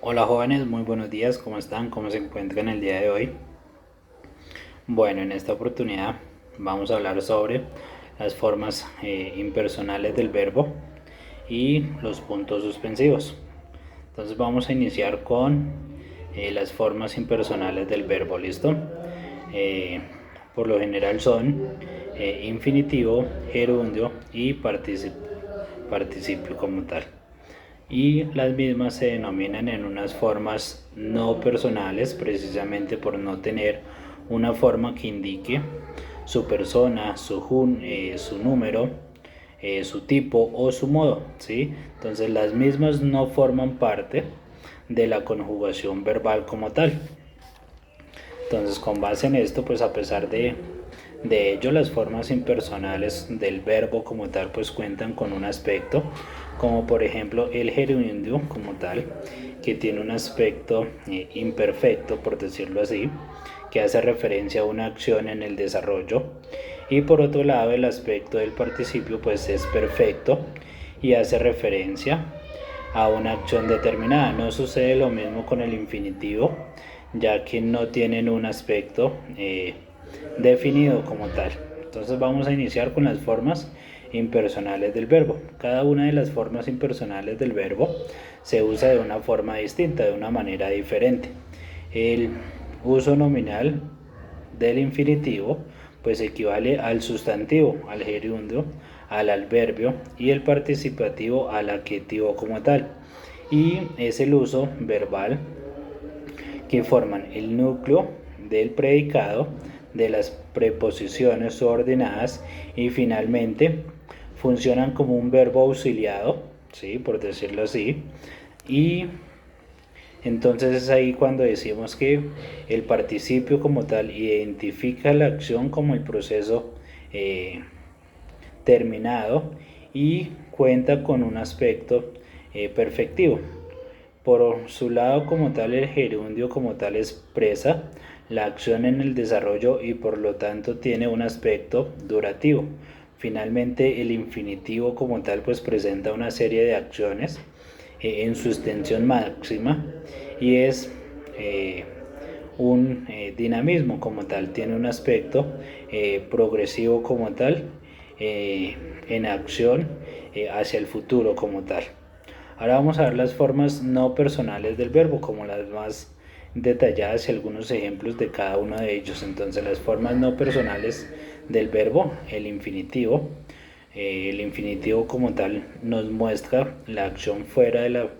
Hola jóvenes, muy buenos días, ¿cómo están? ¿Cómo se encuentran el día de hoy? Bueno, en esta oportunidad vamos a hablar sobre las formas impersonales del verbo y los puntos suspensivos. Entonces vamos a iniciar con las formas impersonales del verbo, ¿listo? Eh, por lo general son infinitivo, gerundio y participio como tal, y las mismas se denominan en unas formas no personales precisamente por no tener una forma que indique su persona, su número, su tipo o su modo, ¿sí? Entonces las mismas no forman parte de la conjugación verbal como tal. Entonces, con base en esto, pues a pesar de ello, las formas impersonales del verbo como tal, pues cuentan con un aspecto, como por ejemplo el gerundio como tal, que tiene un aspecto imperfecto, por decirlo así, que hace referencia a una acción en el desarrollo. Y por otro lado, el aspecto del participio, pues es perfecto y hace referencia a una acción determinada. No sucede lo mismo con el infinitivo, ya que no tienen un aspecto definido como tal. Entonces vamos a iniciar con las formas impersonales del verbo. Cada una de las formas impersonales del verbo se usa de una forma distinta, de una manera diferente. El uso nominal del infinitivo pues equivale al sustantivo, al gerundio, al adverbio, y el participativo al adjetivo como tal. Y es el uso verbal que forman el núcleo del predicado, de las preposiciones ordenadas, y finalmente funcionan como un verbo auxiliado, ¿sí? Por decirlo así. Y entonces es ahí cuando decimos que el participio como tal identifica la acción como el proceso eh, terminado y cuenta con un aspecto perfectivo. Por su lado como tal, el gerundio como tal expresa la acción en el desarrollo y por lo tanto tiene un aspecto durativo. Finalmente, el infinitivo como tal pues presenta una serie de acciones en su extensión máxima y es un dinamismo como tal, tiene un aspecto progresivo como tal, eh, en acción hacia el futuro como tal. Ahora vamos a ver las formas no personales del verbo, como las más detalladas y algunos ejemplos de cada uno de ellos. Entonces, las formas no personales del verbo, el infinitivo como tal nos muestra la acción fuera de la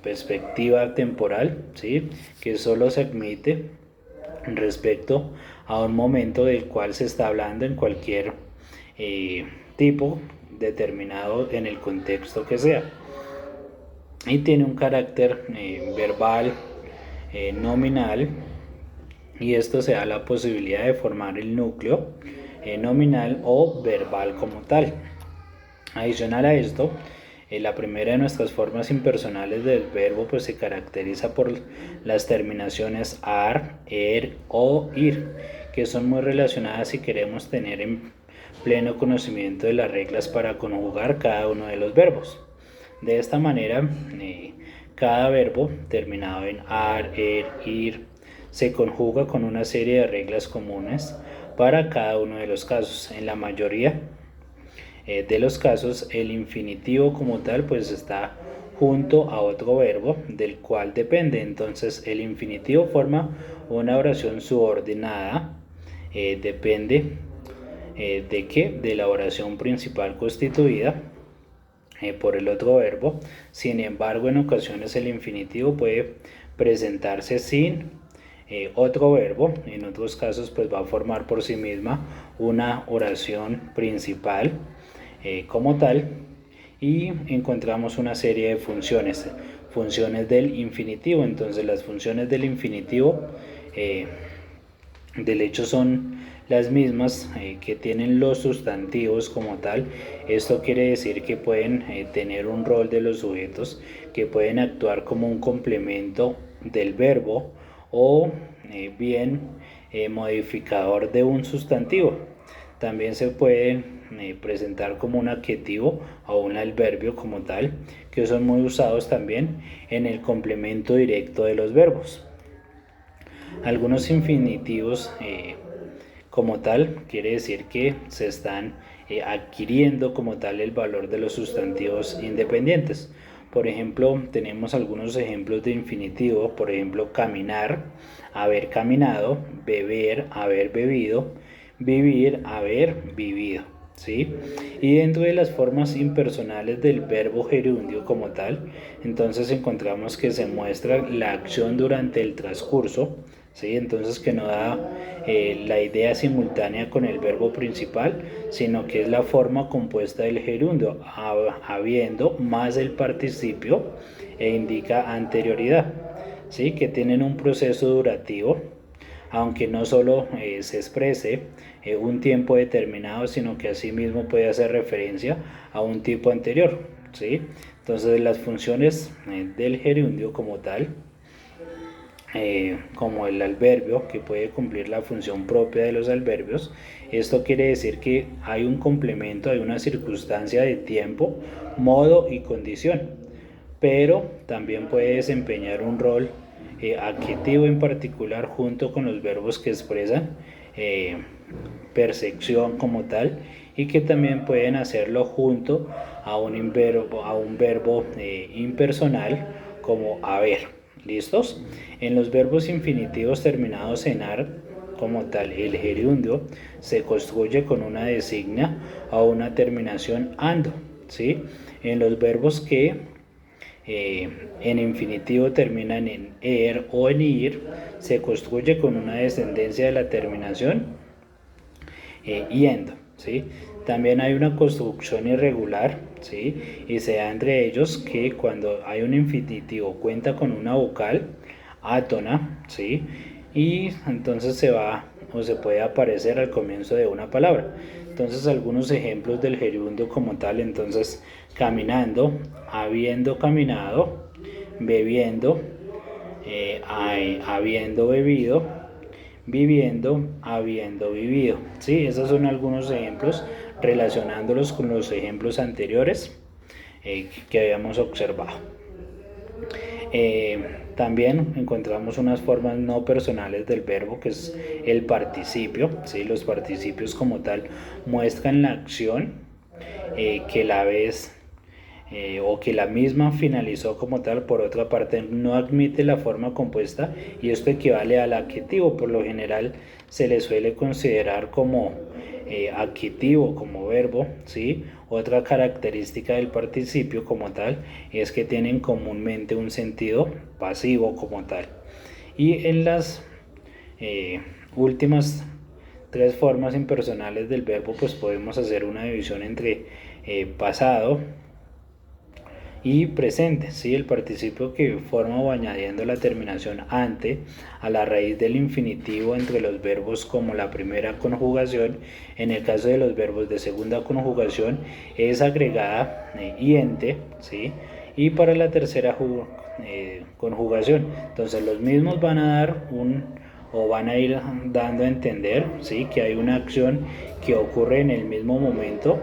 perspectiva temporal, ¿sí? Que solo se admite respecto a un momento del cual se está hablando en cualquier tipo determinado en el contexto que sea, y tiene un carácter verbal nominal, y esto se da la posibilidad de formar el núcleo nominal o verbal como tal. Adicional a esto, la primera de nuestras formas impersonales del verbo pues se caracteriza por las terminaciones ar, er o ir, que son muy relacionadas si queremos tener en pleno conocimiento de las reglas para conjugar cada uno de los verbos. De esta manera, cada verbo terminado en ar, er, ir se conjuga con una serie de reglas comunes para cada uno de los casos. En la mayoría de los casos, el infinitivo como tal pues está junto a otro verbo del cual depende. Entonces el infinitivo forma una oración subordinada, depende de qué, de la oración principal constituida por el otro verbo. Sin embargo, en ocasiones el infinitivo puede presentarse sin otro verbo. En otros casos pues va a formar por sí misma una oración principal como tal, y encontramos una serie de funciones del infinitivo. Entonces las funciones del infinitivo del hecho son las mismas que tienen los sustantivos como tal. Esto quiere decir que pueden tener un rol de los sujetos, que pueden actuar como un complemento del verbo o bien modificador de un sustantivo. También se pueden presentar como un adjetivo o un adverbio como tal, que son muy usados también en el complemento directo de los verbos. Algunos infinitivos como tal quiere decir que se están adquiriendo como tal el valor de los sustantivos independientes. Por ejemplo, tenemos algunos ejemplos de infinitivo, por ejemplo, caminar, haber caminado, beber, haber bebido, vivir, haber vivido, ¿sí? Y dentro de las formas impersonales del verbo gerundio como tal, entonces encontramos que se muestra la acción durante el transcurso, ¿sí? Entonces que no da la idea simultánea con el verbo principal, sino que es la forma compuesta del gerundio, habiendo más el participio e indica anterioridad, ¿sí? Que tienen un proceso durativo, aunque no solo se exprese un tiempo determinado, sino que asimismo puede hacer referencia a un tipo anterior, ¿sí? Entonces las funciones del gerundio como tal, como el adverbio, que puede cumplir la función propia de los adverbios. Esto quiere decir que hay un complemento, hay una circunstancia de tiempo, modo y condición, pero también puede desempeñar un rol adjetivo en particular junto con los verbos que expresan percepción como tal, y que también pueden hacerlo junto a un verbo impersonal como haber. ¿Listos? En los verbos infinitivos terminados en ar, como tal, el gerundio se construye con una designa o una terminación ando, ¿sí? En los verbos que en infinitivo terminan en er o en ir, se construye con una descendencia de la terminación yendo, ¿sí? También hay una construcción irregular, ¿sí? Y se da entre ellos que cuando hay un infinitivo cuenta con una vocal átona, ¿sí? Y entonces se va o se puede aparecer al comienzo de una palabra. Entonces algunos ejemplos del gerundio como tal, entonces caminando, habiendo caminado, bebiendo, habiendo bebido, viviendo, habiendo vivido. ¿Sí? Esos son algunos ejemplos relacionándolos con los ejemplos anteriores que habíamos observado. También encontramos unas formas no personales del verbo, que es el participio, ¿sí? Los participios como tal muestran la acción que la vez o que la misma finalizó como tal. Por otra parte, no admite la forma compuesta y esto equivale al adjetivo. Por lo general se le suele considerar como adjetivo, como verbo, ¿sí? Otra característica del participio como tal es que tienen comúnmente un sentido pasivo como tal. Y en las últimas tres formas impersonales del verbo, pues podemos hacer una división entre pasado y presente, ¿sí? El participio que forma o añadiendo la terminación ante a la raíz del infinitivo entre los verbos como la primera conjugación. En el caso de los verbos de segunda conjugación es agregada iente, ¿sí? Y para la tercera conjugación, entonces los mismos van a dar o van a ir dando a entender, ¿sí? Que hay una acción que ocurre en el mismo momento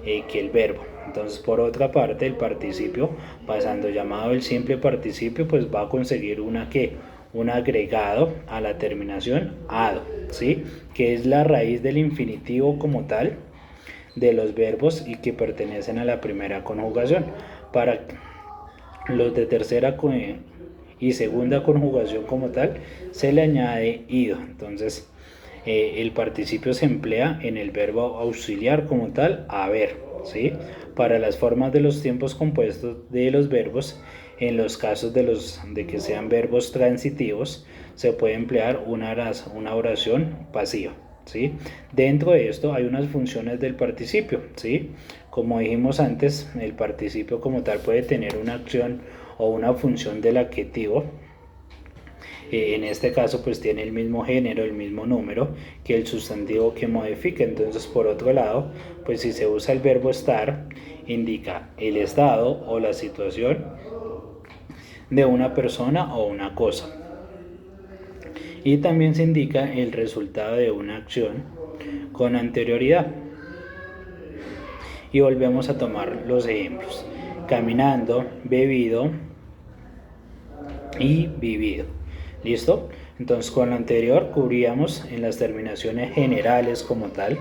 que el verbo. Entonces, por otra parte, el participio, pasando llamado el simple participio, pues va a conseguir un agregado a la terminación ado, ¿sí? Que es la raíz del infinitivo como tal de los verbos y que pertenecen a la primera conjugación. Para los de tercera y segunda conjugación como tal, se le añade ido. Entonces, el participio se emplea en el verbo auxiliar como tal, haber, ¿sí? Para las formas de los tiempos compuestos de los verbos, en los casos de que sean verbos transitivos, se puede emplear una oración pasiva, ¿sí? Dentro de esto hay unas funciones del participio, ¿sí? Como dijimos antes, el participio como tal puede tener una acción o una función del adjetivo. En este caso pues tiene el mismo género, el mismo número que el sustantivo que modifica. Entonces, por otro lado, pues si se usa el verbo estar, indica el estado o la situación de una persona o una cosa, y también se indica el resultado de una acción con anterioridad. Y volvemos a tomar los ejemplos. caminando, bebido y vivido. ¿Listo? Entonces con lo anterior cubríamos en las terminaciones generales como tal,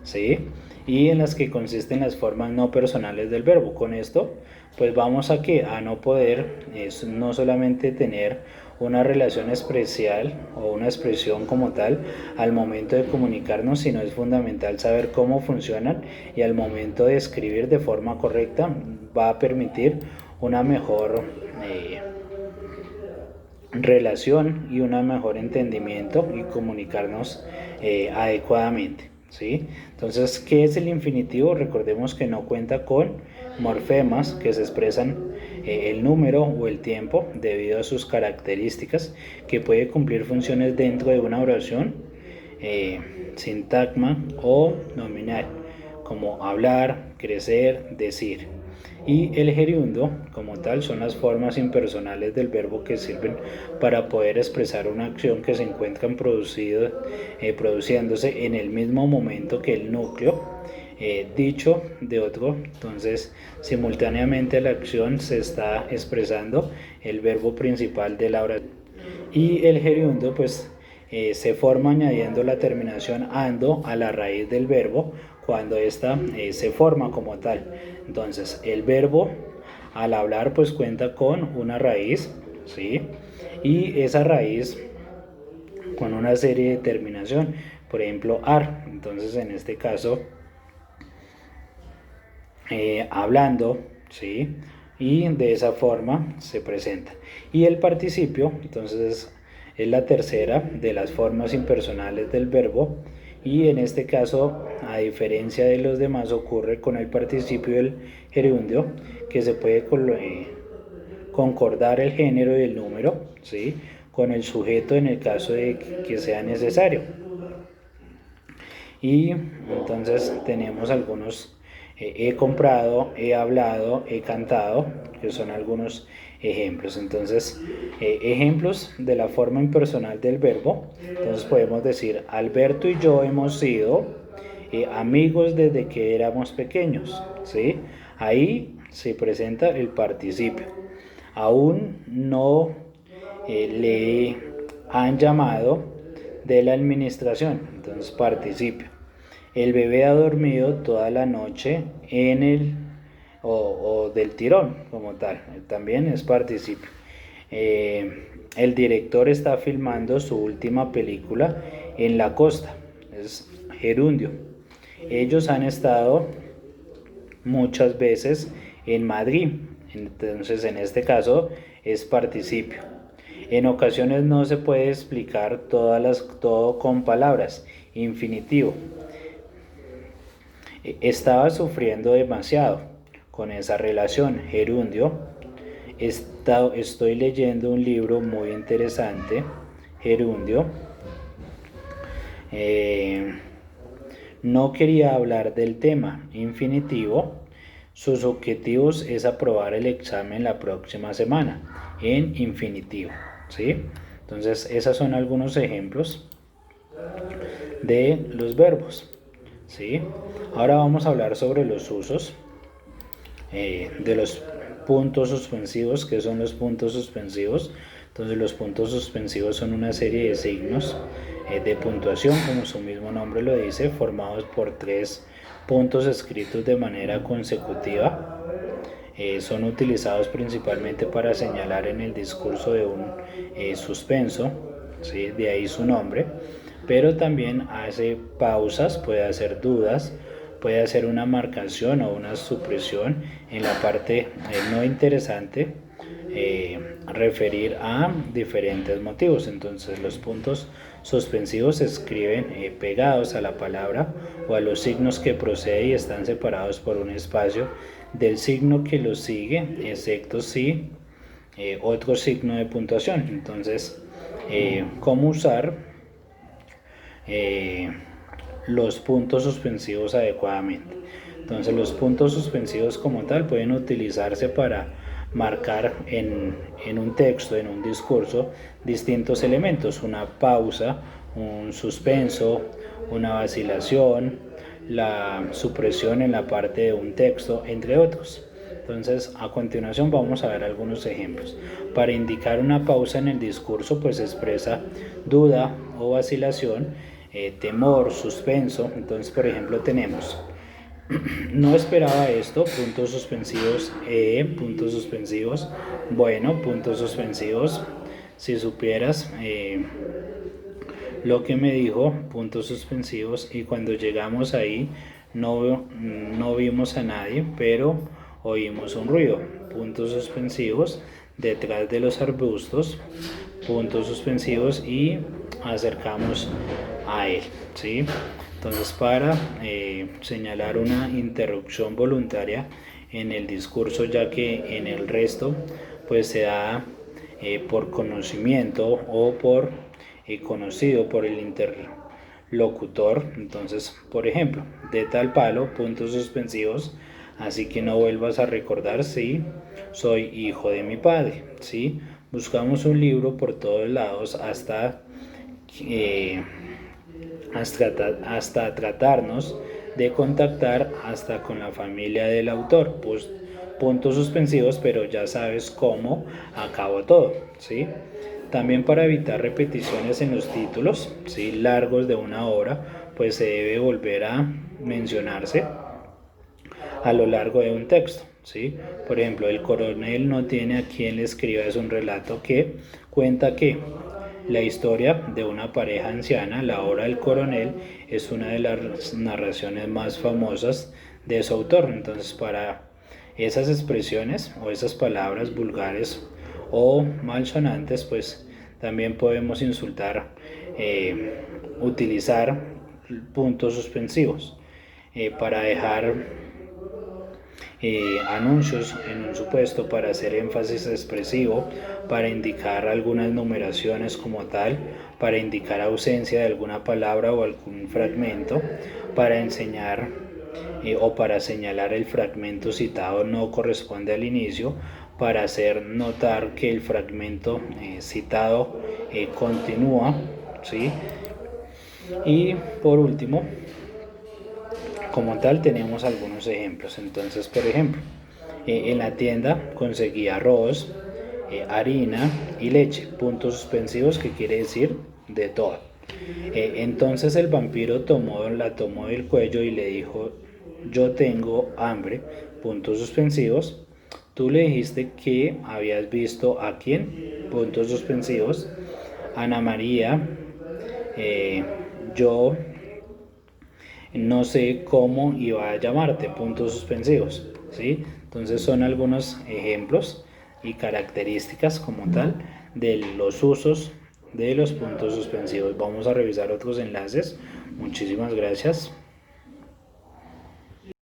¿sí? Y en las que consisten las formas no personales del verbo. Con esto pues vamos a no poder no solamente tener una relación especial o una expresión como tal al momento de comunicarnos, sino es fundamental saber cómo funcionan, y al momento de escribir de forma correcta va a permitir una mejor relación y un mejor entendimiento y comunicarnos adecuadamente, ¿sí? Entonces, ¿qué es el infinitivo? Recordemos que no cuenta con morfemas que se expresan el número o el tiempo debido a sus características, que puede cumplir funciones dentro de una oración, sintagma o nominal, como hablar, crecer, decir. Y el gerundio como tal son las formas impersonales del verbo que sirven para poder expresar una acción que se encuentra produciéndose en el mismo momento que el núcleo dicho de otro. Entonces simultáneamente la acción se está expresando el verbo principal de la oración. Y el gerundio pues se forma añadiendo la terminación ando a la raíz del verbo cuando ésta se forma como tal. Entonces el verbo al hablar pues cuenta con una raíz, ¿sí? Y esa raíz con una serie de terminación, por ejemplo ar. Entonces en este caso hablando, ¿sí? Y de esa forma se presenta. Y el participio entonces es la tercera de las formas impersonales del verbo, y en este caso, a diferencia de los demás, ocurre con el participio del gerundio, que se puede concordar el género y el número, ¿sí? Con el sujeto en el caso de que sea necesario. Y entonces tenemos algunos he comprado, he hablado, he cantado, que son algunos ejemplos. Entonces, ejemplos de la forma impersonal del verbo. Entonces podemos decir, Alberto y yo hemos sido amigos desde que éramos pequeños, ¿sí? Ahí se presenta el participio. Aún no le han llamado de la administración, entonces participio. El bebé ha dormido toda la noche en o del tirón como tal, también es participio. El director está filmando su última película en la costa, es gerundio. Ellos han estado muchas veces en Madrid, entonces en este caso es participio. En ocasiones no se puede explicar todo con palabras, infinitivo. Estaba sufriendo demasiado con esa relación, gerundio. Estoy leyendo un libro muy interesante, gerundio. No quería hablar del tema, infinitivo. Sus objetivos es aprobar el examen la próxima semana, en infinitivo, ¿sí? Entonces, esos son algunos ejemplos de los verbos, ¿sí? Ahora vamos a hablar sobre los usos de los puntos suspensivos. ¿Qué son los puntos suspensivos? Entonces los puntos suspensivos son una serie de signos de puntuación, como su mismo nombre lo dice, formados por 3 puntos escritos de manera consecutiva. Son utilizados principalmente para señalar en el discurso de un suspenso, ¿sí? De ahí su nombre, pero también hace pausas, puede hacer dudas, puede hacer una marcación o una supresión en la parte no interesante, referir a diferentes motivos. Entonces los puntos suspensivos se escriben pegados a la palabra o a los signos que procede y están separados por un espacio del signo que los sigue, excepto si otro signo de puntuación. Entonces, ¿cómo usar los puntos suspensivos adecuadamente? Entonces los puntos suspensivos como tal pueden utilizarse para marcar en un texto, en un discurso, distintos elementos: una pausa, un suspenso, una vacilación, la supresión en la parte de un texto, entre otros. Entonces, a continuación vamos a ver algunos ejemplos. Para indicar una pausa en el discurso, pues expresa duda o vacilación, temor, suspenso. Entonces, por ejemplo, tenemos: no esperaba esto, puntos suspensivos, puntos suspensivos, bueno, puntos suspensivos, si supieras lo que me dijo, puntos suspensivos, y cuando llegamos ahí no vimos a nadie, pero oímos un ruido, puntos suspensivos, detrás de los arbustos, puntos suspensivos, y acercamos a él, ¿sí? Entonces, para señalar una interrupción voluntaria en el discurso, ya que en el resto pues se da por conocimiento o por conocido por el interlocutor. Entonces, por ejemplo, de tal palo, puntos suspensivos, así que no vuelvas a recordar si soy hijo de mi padre, ¿sí? Buscamos un libro por todos lados hasta tratarnos de contactar hasta con la familia del autor, pues puntos suspensivos, pero ya sabes cómo acabó todo, ¿sí? También para evitar repeticiones en los títulos, ¿sí?, largos de una obra, pues se debe volver a mencionarse a lo largo de un texto, ¿sí? Por ejemplo, el coronel no tiene a quien le escriba, es un relato que cuenta que la historia de una pareja anciana, la obra del coronel, es una de las narraciones más famosas de su autor. Entonces, para esas expresiones o esas palabras vulgares o malsonantes, pues también podemos utilizar puntos suspensivos para dejar anuncios en un supuesto, para hacer énfasis expresivo, para indicar algunas numeraciones como tal, para indicar ausencia de alguna palabra o algún fragmento, para enseñar o para señalar el fragmento citado no corresponde al inicio, para hacer notar que el fragmento citado continúa, ¿sí? Y por último, como tal, tenemos algunos ejemplos. Entonces, por ejemplo, en la tienda conseguí arroz, harina y leche, puntos suspensivos, que quiere decir de todo. Entonces el vampiro la tomó del cuello y le dijo: yo tengo hambre, puntos suspensivos. Tú le dijiste que habías visto a quién, puntos suspensivos. Ana María, yo no sé cómo iba a llamarte, puntos suspensivos, ¿sí? Entonces son algunos ejemplos y características como tal de los usos de los puntos suspensivos. Vamos a revisar otros enlaces. Muchísimas gracias.